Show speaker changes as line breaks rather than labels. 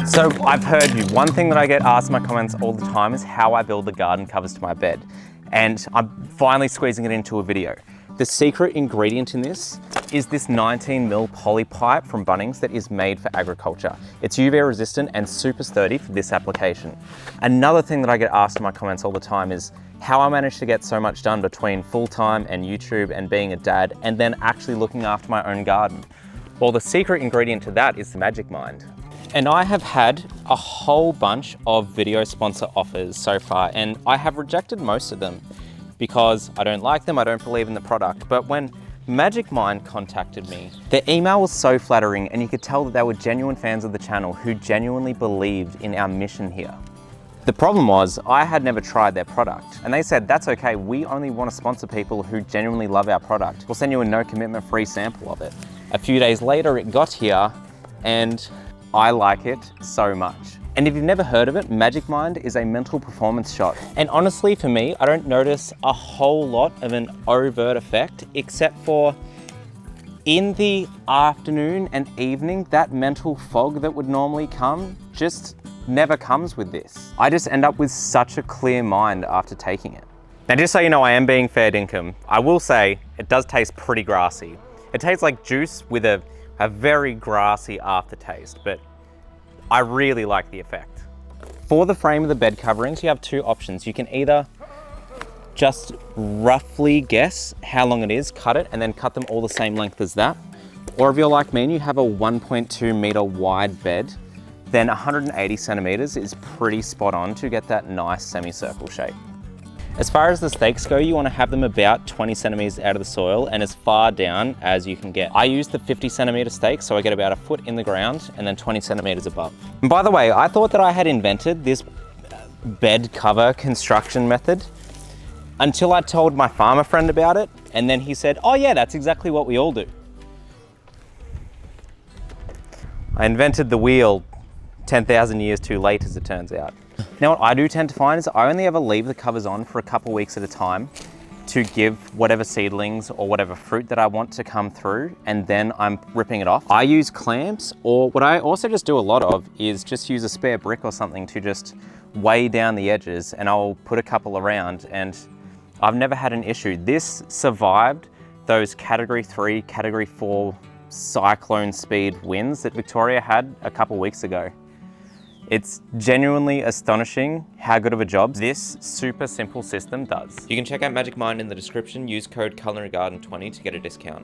So I've heard you. One thing that I get asked in my comments all the time is how I build the garden covers to my bed. And I'm finally squeezing it into a video. The secret ingredient in this is this 19mm poly pipe from Bunnings that is made for agriculture. It's UV resistant and super sturdy for this application. Another thing that I get asked in my comments all the time is how I managed to get so much done between full-time and YouTube and being a dad and then actually looking after my own garden. Well, the secret ingredient to that is the Magic Mind. And I have had a whole bunch of video sponsor offers so far, and I have rejected most of them because I don't like them, I don't believe in the product. But when Magic Mind contacted me, their email was so flattering, and you could tell that they were genuine fans of the channel who genuinely believed in our mission here. The problem was, I had never tried their product, and they said, that's okay, we only want to sponsor people who genuinely love our product. We'll send you a no commitment free sample of it. A few days later, it got here, and I like it so much. And if you've never heard of it, Magic Mind is a mental performance shot. And honestly, for me, I don't notice a whole lot of an overt effect, except for in the afternoon and evening, that mental fog that would normally come just never comes with this. I just end up with such a clear mind after taking it. Now, just so you know, I am being fair dinkum. I will say it does taste pretty grassy. It tastes like juice with a very grassy aftertaste, but I really like the effect. For the frame of the bed coverings, you have two options. You can either just roughly guess how long it is, cut it, and then cut them all the same length as that. Or if you're like me and you have a 1.2 meter wide bed, then 180 centimeters is pretty spot on to get that nice semicircle shape. As far as the stakes go, you want to have them about 20 centimeters out of the soil and as far down as you can get. I use the 50 centimeter stakes, so I get about a foot in the ground and then 20 centimeters above. And by the way, I thought that I had invented this bed cover construction method until I told my farmer friend about it, and then he said, oh yeah, that's exactly what we all do. I invented the wheel 10,000 years too late, as it turns out. Now, what I do tend to find is I only ever leave the covers on for a couple weeks at a time to give whatever seedlings or whatever fruit that I want to come through, and then I'm ripping it off. I use clamps, or what I also just do a lot of is just use a spare brick or something to just weigh down the edges, and I'll put a couple around, and I've never had an issue. This survived those Category 3, Category 4 cyclone speed winds that Victoria had a couple weeks ago. It's genuinely astonishing how good of a job this super simple system does. You can check out Magic Mind in the description. Use code CulinaryGarden20 to get a discount.